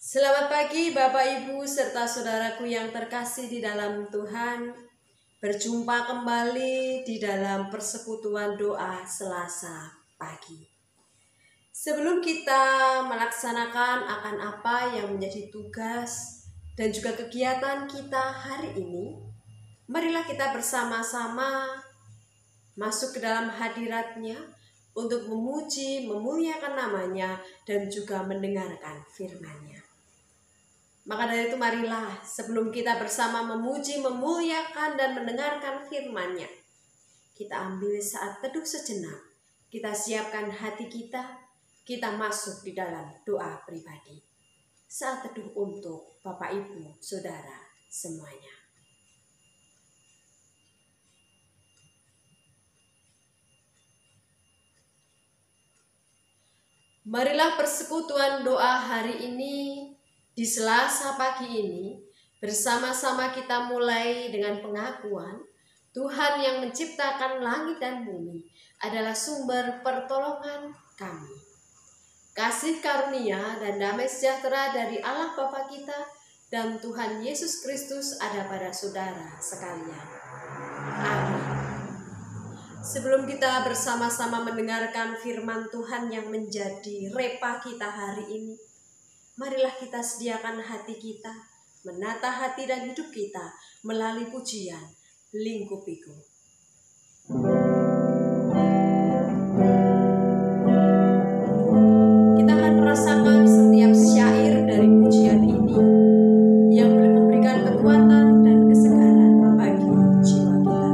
Selamat pagi Bapak Ibu serta saudaraku yang terkasih di dalam Tuhan. Berjumpa kembali di dalam persekutuan doa Selasa pagi. Sebelum kita melaksanakan akan apa yang menjadi tugas dan juga kegiatan kita hari ini, marilah kita bersama-sama masuk ke dalam hadirat-Nya untuk memuji, memuliakan namanya dan juga mendengarkan firman-Nya. Maka dari itu marilah sebelum kita bersama memuji, memuliakan dan mendengarkan firman-Nya, kita ambil saat teduh sejenak, kita siapkan hati kita masuk di dalam doa pribadi. Saat teduh untuk Bapak Ibu, Saudara semuanya. Marilah persekutuan doa hari ini di Selasa pagi ini bersama-sama kita mulai dengan pengakuan Tuhan yang menciptakan langit dan bumi adalah sumber pertolongan kami. Kasih karunia dan damai sejahtera dari Allah Bapa kita dan Tuhan Yesus Kristus ada pada saudara sekalian. Amin. Sebelum kita bersama-sama mendengarkan firman Tuhan yang menjadi repa kita hari ini, marilah kita sediakan hati kita, menata hati dan hidup kita melalui pujian Lingkupiku. Kita akan merasakan setiap syair dari pujian ini yang boleh memberikan kekuatan dan kesegaran bagi jiwa kita.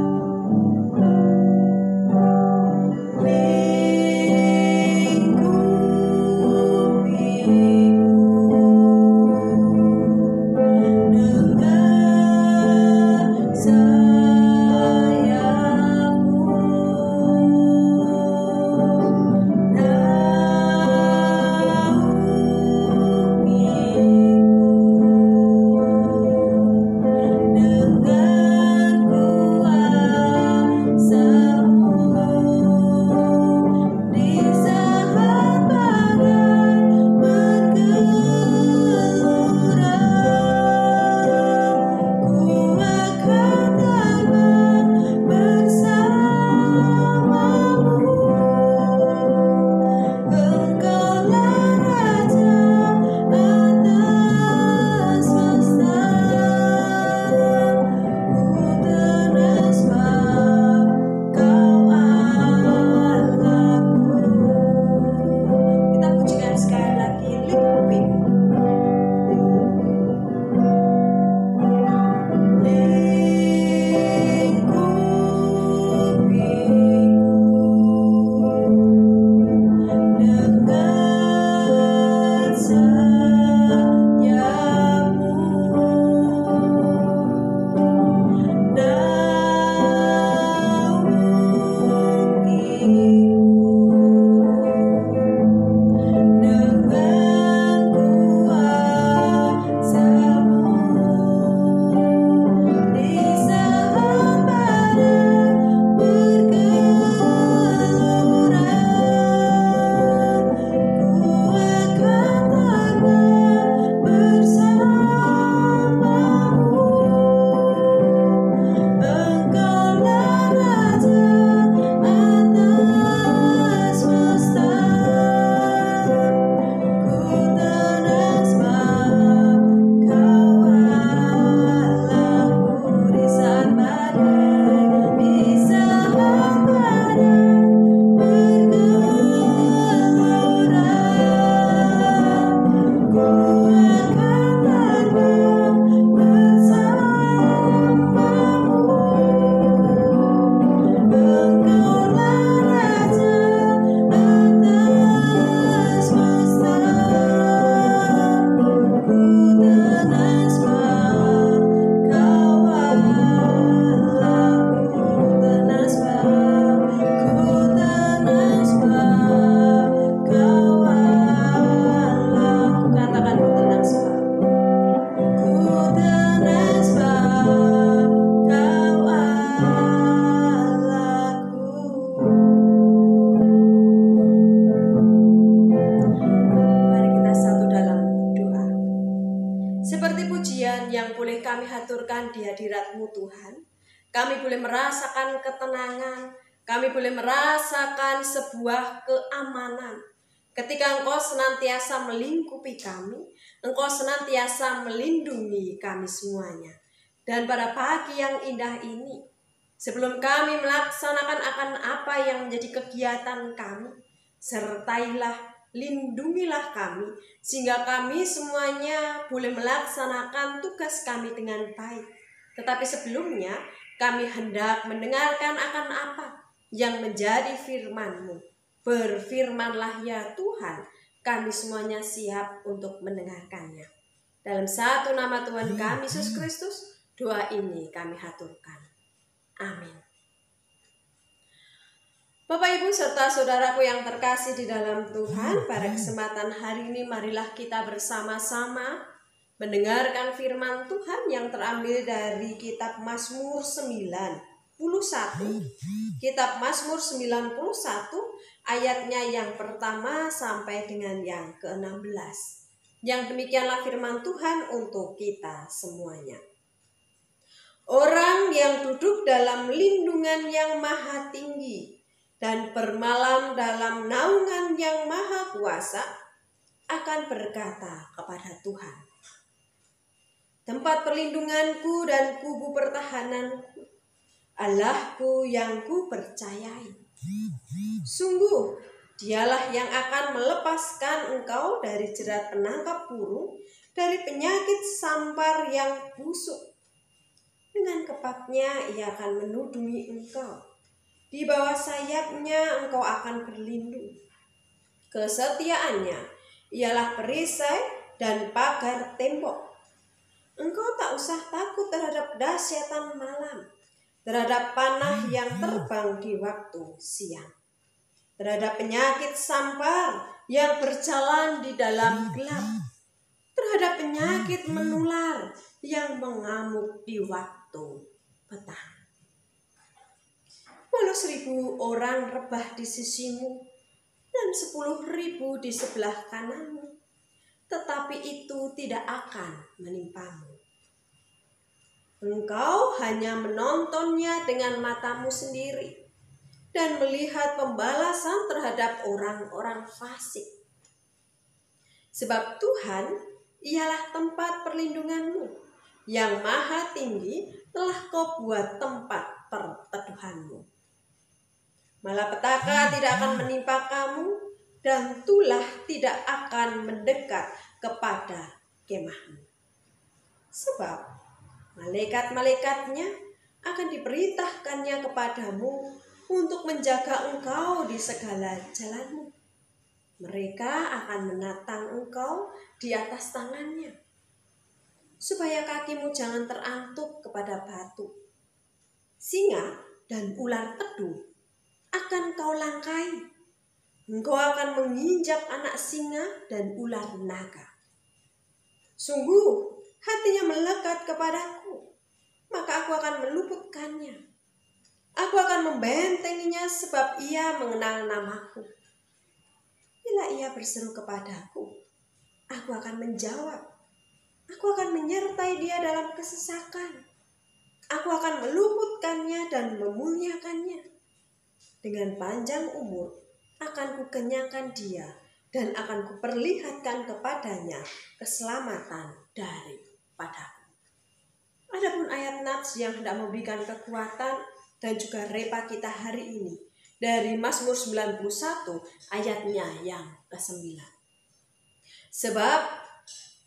pujian yang boleh kami haturkan di hadirat-Mu Tuhan. Kami boleh merasakan ketenangan, kami boleh merasakan sebuah keamanan. Ketika Engkau senantiasa melingkupi kami, Engkau senantiasa melindungi kami semuanya. Dan pada pagi yang indah ini, sebelum kami melaksanakan akan apa yang menjadi kegiatan kami, sertailah, lindungilah kami, sehingga kami semuanya boleh melaksanakan tugas kami dengan baik. Tetapi sebelumnya, kami hendak mendengarkan akan apa yang menjadi firman-Mu. Berfirmanlah ya Tuhan, kami semuanya siap untuk mendengarkannya. Dalam satu nama Tuhan kami, Yesus Kristus, doa ini kami haturkan. Amin. Bapak, Ibu, serta saudaraku yang terkasih di dalam Tuhan, pada kesempatan hari ini marilah kita bersama-sama mendengarkan firman Tuhan yang terambil dari kitab Mazmur 91. Kitab Mazmur 91 ayatnya yang pertama sampai dengan yang ke-16. Yang demikianlah firman Tuhan untuk kita semuanya. Orang yang duduk dalam lindungan yang maha tinggi dan bermalam dalam naungan yang maha kuasa akan berkata kepada Tuhan, tempat perlindunganku dan kubu pertahananku, Allahku yang ku percayai. Sungguh, dialah yang akan melepaskan engkau dari jerat penangkap burung, dari penyakit sampar yang busuk. Dengan kepaknya ia akan menudungi engkau. Di bawah sayapnya engkau akan berlindung. Kesetiaannya ialah perisai dan pagar tembok. Engkau tak usah takut terhadap dahsyatan malam, terhadap panah yang terbang di waktu siang, terhadap penyakit sampar yang berjalan di dalam gelap, terhadap penyakit menular yang mengamuk di waktu petang. Walau 1.000 orang rebah di sisimu dan 10.000 di sebelah kananmu, tetapi itu tidak akan menimpamu. Engkau hanya menontonnya dengan matamu sendiri dan melihat pembalasan terhadap orang-orang fasik. Sebab Tuhan ialah tempat perlindunganmu, yang maha tinggi telah kau buat tempat perteduhanmu. Malapetaka tidak akan menimpa kamu, dan tulah tidak akan mendekat kepada kemahmu. Sebab malaikat-malaikatnya akan diperintahkannya kepadamu untuk menjaga engkau di segala jalanmu. Mereka akan menatang engkau di atas tangannya, supaya kakimu jangan terantuk kepada batu. Singa dan ular teduh akan kau langkai. Engkau akan menginjak anak singa dan ular naga. Sungguh, hatinya melekat kepadaku, maka aku akan meluputkannya. Aku akan membentenginya sebab ia mengenal namaku. Bila ia berseru kepadaku, aku akan menjawab. Aku akan menyertai dia dalam kesesakan. Aku akan meluputkannya dan memuliakannya. Dengan panjang umur akan kukenyangkan dia dan akan kuperlihatkan kepadanya keselamatan daripadaku. Adapun ayat nats yang hendak memberikan kekuatan dan juga repa kita hari ini dari Mazmur 91 ayatnya yang ke-9. Sebab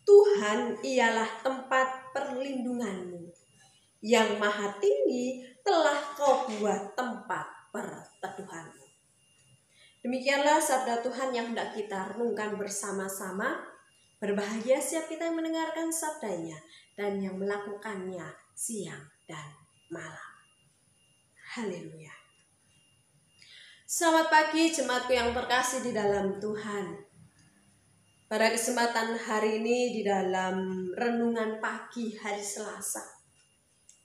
Tuhan ialah tempat perlindunganmu, yang maha tinggi telah kau buat tempat perteduhanmu. Demikianlah sabda Tuhan yang hendak kita renungkan bersama-sama. Berbahagia siap kita yang mendengarkan sabdanya dan yang melakukannya siang dan malam. Haleluya. Selamat pagi jemaatku yang terkasih di dalam Tuhan. Pada kesempatan hari ini di dalam renungan pagi hari Selasa,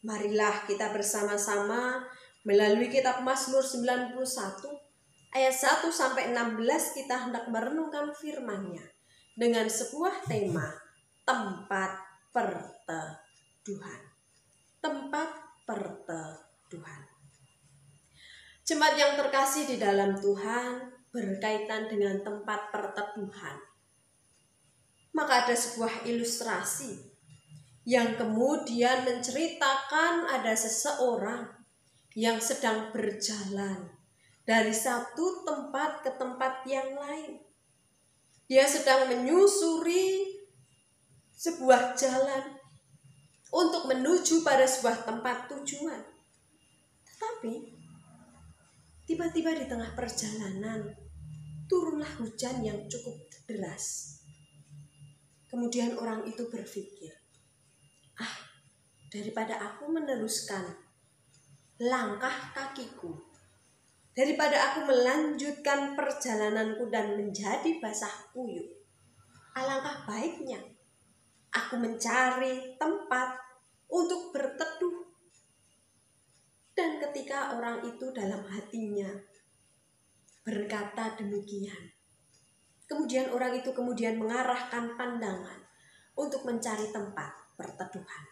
marilah kita bersama-sama melalui kitab Mazmur 91 ayat 1 sampai 16 kita hendak merenungkan firman-Nya dengan sebuah tema tempat perteduhan. Tempat perteduhan. Jemaat yang terkasih di dalam Tuhan, berkaitan dengan tempat perteduhan, maka ada sebuah ilustrasi yang kemudian menceritakan ada seseorang yang sedang berjalan dari satu tempat ke tempat yang lain. Dia sedang menyusuri sebuah jalan untuk menuju pada sebuah tempat tujuan. Tetapi tiba-tiba di tengah perjalanan turunlah hujan yang cukup deras. Kemudian orang itu berpikir, daripada aku meneruskan langkah kakiku, daripada aku melanjutkan perjalananku dan menjadi basah kuyup, alangkah baiknya aku mencari tempat untuk berteduh. Dan ketika orang itu dalam hatinya berkata demikian, kemudian orang itu kemudian mengarahkan pandangan untuk mencari tempat perteduhan.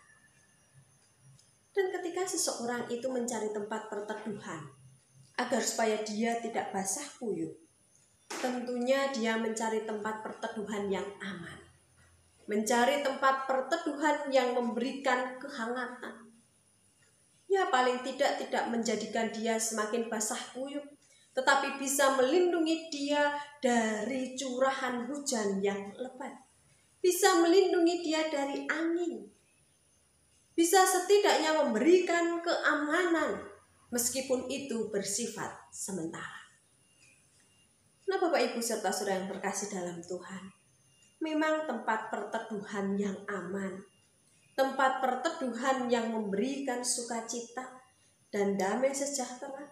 Dan ketika seseorang itu mencari tempat perteduhan agar supaya dia tidak basah kuyup, tentunya dia mencari tempat perteduhan yang aman, mencari tempat perteduhan yang memberikan kehangatan. Ya, paling tidak menjadikan dia semakin basah kuyup, tetapi bisa melindungi dia dari curahan hujan yang lebat, bisa melindungi dia dari angin, bisa setidaknya memberikan keamanan meskipun itu bersifat sementara. Nah, Bapak Ibu serta saudara yang terkasih dalam Tuhan, memang tempat perteduhan yang aman, tempat perteduhan yang memberikan sukacita dan damai sejahtera,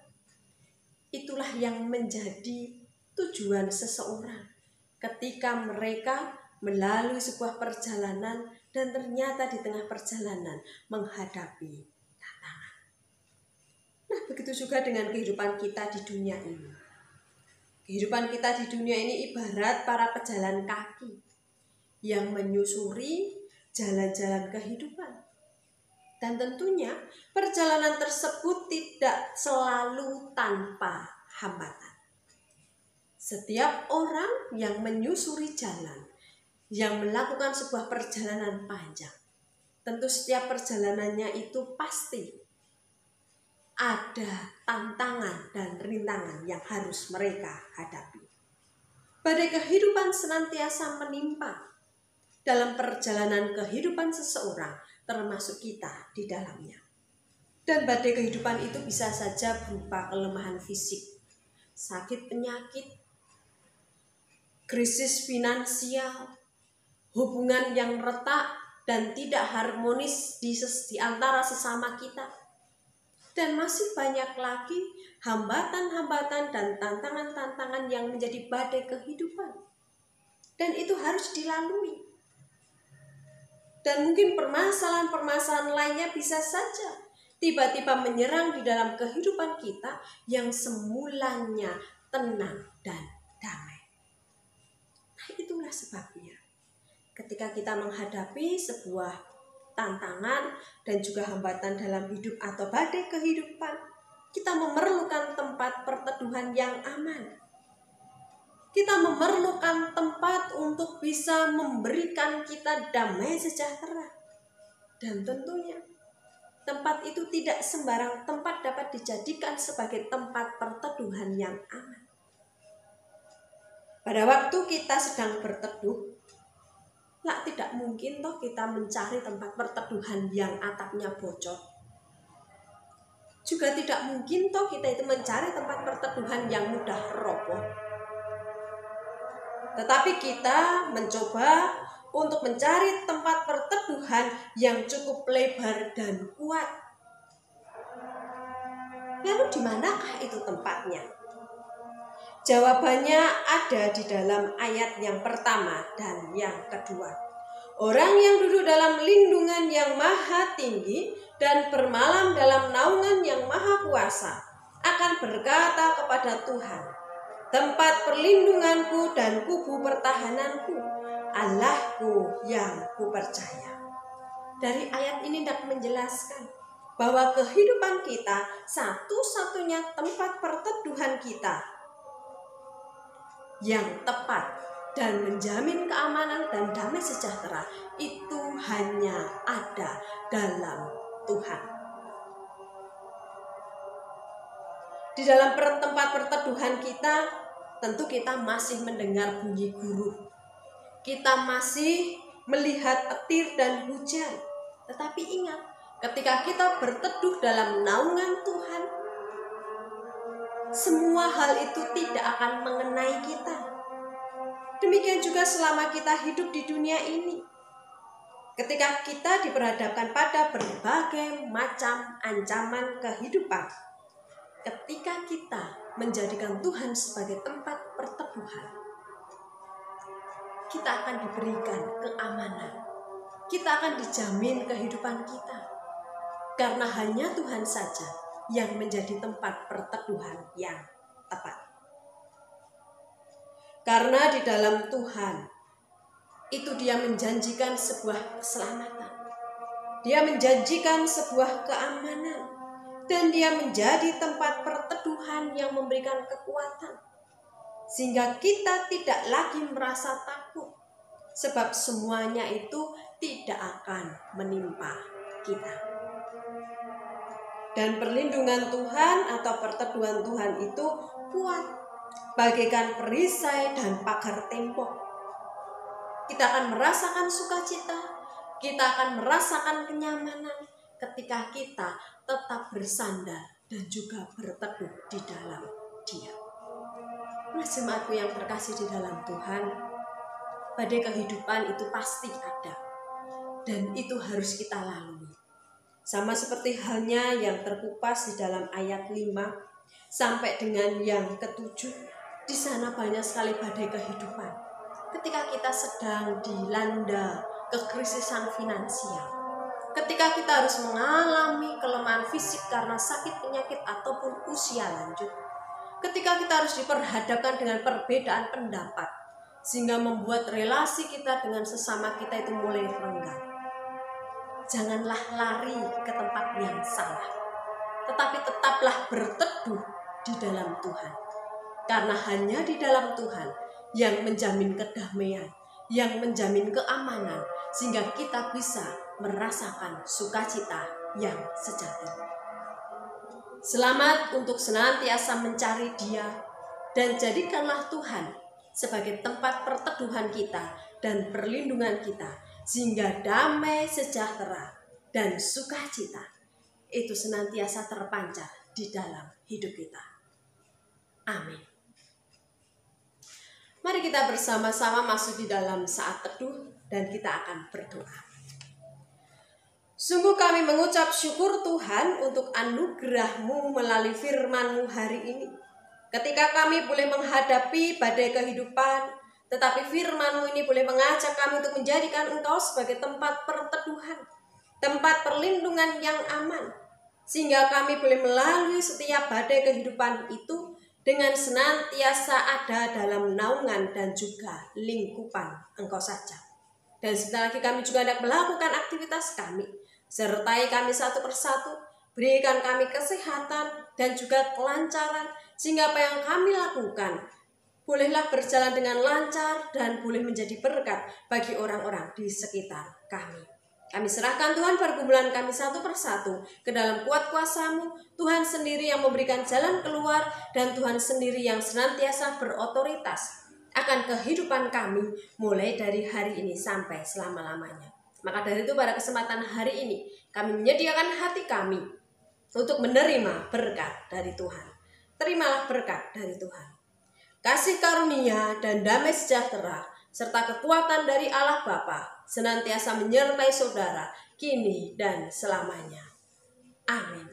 itulah yang menjadi tujuan seseorang ketika mereka melalui sebuah perjalanan dan ternyata di tengah perjalanan menghadapi tantangan. Nah, begitu juga dengan kehidupan kita di dunia ini. Kehidupan kita di dunia ini ibarat para pejalan kaki yang menyusuri jalan-jalan kehidupan. Dan tentunya perjalanan tersebut tidak selalu tanpa hambatan. Setiap orang yang menyusuri jalan, yang melakukan sebuah perjalanan panjang, tentu setiap perjalanannya itu pasti ada tantangan dan rintangan yang harus mereka hadapi. Badai kehidupan senantiasa menimpa dalam perjalanan kehidupan seseorang, termasuk kita di dalamnya. Dan badai kehidupan itu bisa saja berupa kelemahan fisik, sakit penyakit, krisis finansial, hubungan yang retak dan tidak harmonis di antara sesama kita. Dan masih banyak lagi hambatan-hambatan dan tantangan-tantangan yang menjadi badai kehidupan. Dan itu harus dilalui. Dan mungkin permasalahan-permasalahan lainnya bisa saja tiba-tiba menyerang di dalam kehidupan kita yang semulanya tenang dan damai. Nah, itulah sebabnya ketika kita menghadapi sebuah tantangan dan juga hambatan dalam hidup atau badai kehidupan, kita memerlukan tempat perteduhan yang aman. Kita memerlukan tempat untuk bisa memberikan kita damai sejahtera. Dan tentunya tempat itu tidak sembarang tempat dapat dijadikan sebagai tempat perteduhan yang aman. Pada waktu kita sedang berteduh, tidak mungkin toh kita mencari tempat perteduhan yang atapnya bocor. Juga tidak mungkin toh kita itu mencari tempat perteduhan yang mudah roboh. Tetapi kita mencoba untuk mencari tempat perteduhan yang cukup lebar dan kuat. Lalu di manakah itu tempatnya? Jawabannya ada di dalam ayat yang pertama dan yang kedua. Orang yang duduk dalam lindungan yang maha tinggi dan bermalam dalam naungan yang maha kuasa akan berkata kepada Tuhan, tempat perlindunganku dan kubu pertahananku, Allahku yang kupercaya. dari ayat ini dapat menjelaskan bahwa kehidupan kita, satu-satunya tempat perteduhan kita yang tepat dan menjamin keamanan dan damai sejahtera itu hanya ada dalam Tuhan. Di dalam tempat perteduhan kita, tentu kita masih mendengar bunyi gurun. Kita masih melihat petir dan hujan. Tetapi ingat, ketika kita berteduh dalam naungan Tuhan, semua hal itu tidak akan mengenai kita. Demikian juga selama kita hidup di dunia ini. Ketika kita diperhadapkan pada berbagai macam ancaman kehidupan, ketika kita menjadikan Tuhan sebagai tempat perteduhan, kita akan diberikan keamanan. Kita akan dijamin kehidupan kita. Karena hanya Tuhan saja yang menjadi tempat perteduhan yang tepat. Karena di dalam Tuhan, itu Dia menjanjikan sebuah keselamatan. Dia menjanjikan sebuah keamanan. Dan Dia menjadi tempat perteduhan yang memberikan kekuatan. Sehingga kita tidak lagi merasa takut. Sebab semuanya itu tidak akan menimpa kita. Dan perlindungan Tuhan atau perteduhan Tuhan itu kuat, bagaikan perisai dan pagar tembok. Kita akan merasakan sukacita, kita akan merasakan kenyamanan ketika kita tetap bersandar dan juga berteduh di dalam Dia. Nah, jemaatku yang terkasih di dalam Tuhan, badai kehidupan itu pasti ada dan itu harus kita lalui. Sama seperti halnya yang terkupas di dalam ayat 5 sampai dengan yang ke-7. Di sana banyak sekali badai kehidupan. Ketika kita sedang dilanda kekrisisan finansial, ketika kita harus mengalami kelemahan fisik karena sakit penyakit ataupun usia lanjut, ketika kita harus diperhadapkan dengan perbedaan pendapat, sehingga membuat relasi kita dengan sesama kita itu mulai renggang. Janganlah lari ke tempat yang salah, tetapi tetaplah berteduh di dalam Tuhan. Karena hanya di dalam Tuhan yang menjamin kedamaian, yang menjamin keamanan, sehingga kita bisa merasakan sukacita yang sejati. Selamat untuk senantiasa mencari Dia, dan jadikanlah Tuhan sebagai tempat perteduhan kita dan perlindungan kita, sehingga damai sejahtera dan sukacita itu senantiasa terpancar di dalam hidup kita. Amin. Mari kita bersama-sama masuk di dalam saat teduh dan kita akan berdoa. Sungguh kami mengucap syukur Tuhan untuk anugerah-Mu melalui firman-Mu hari ini. Ketika kami boleh menghadapi badai kehidupan, tetapi firman-Mu ini boleh mengajak kami untuk menjadikan Engkau sebagai tempat perteduhan, tempat perlindungan yang aman. Sehingga kami boleh melalui setiap badai kehidupan itu dengan senantiasa ada dalam naungan dan juga lingkupan Engkau saja. Dan sebentar lagi kami juga hendak melakukan aktivitas kami. Sertai kami satu persatu, berikan kami kesehatan dan juga kelancaran, sehingga apa yang kami lakukan bolehlah berjalan dengan lancar dan boleh menjadi berkat bagi orang-orang di sekitar kami. Kami serahkan Tuhan pergumulan kami satu persatu ke dalam kuat kuasa-Mu. Tuhan sendiri yang memberikan jalan keluar dan Tuhan sendiri yang senantiasa berotoritas akan kehidupan kami mulai dari hari ini sampai selama-lamanya. Maka dari itu pada kesempatan hari ini kami menyediakan hati kami untuk menerima berkat dari Tuhan. Terimalah berkat dari Tuhan. Kasih karunia dan damai sejahtera serta kekuatan dari Allah Bapa senantiasa menyertai saudara kini dan selamanya. Amin.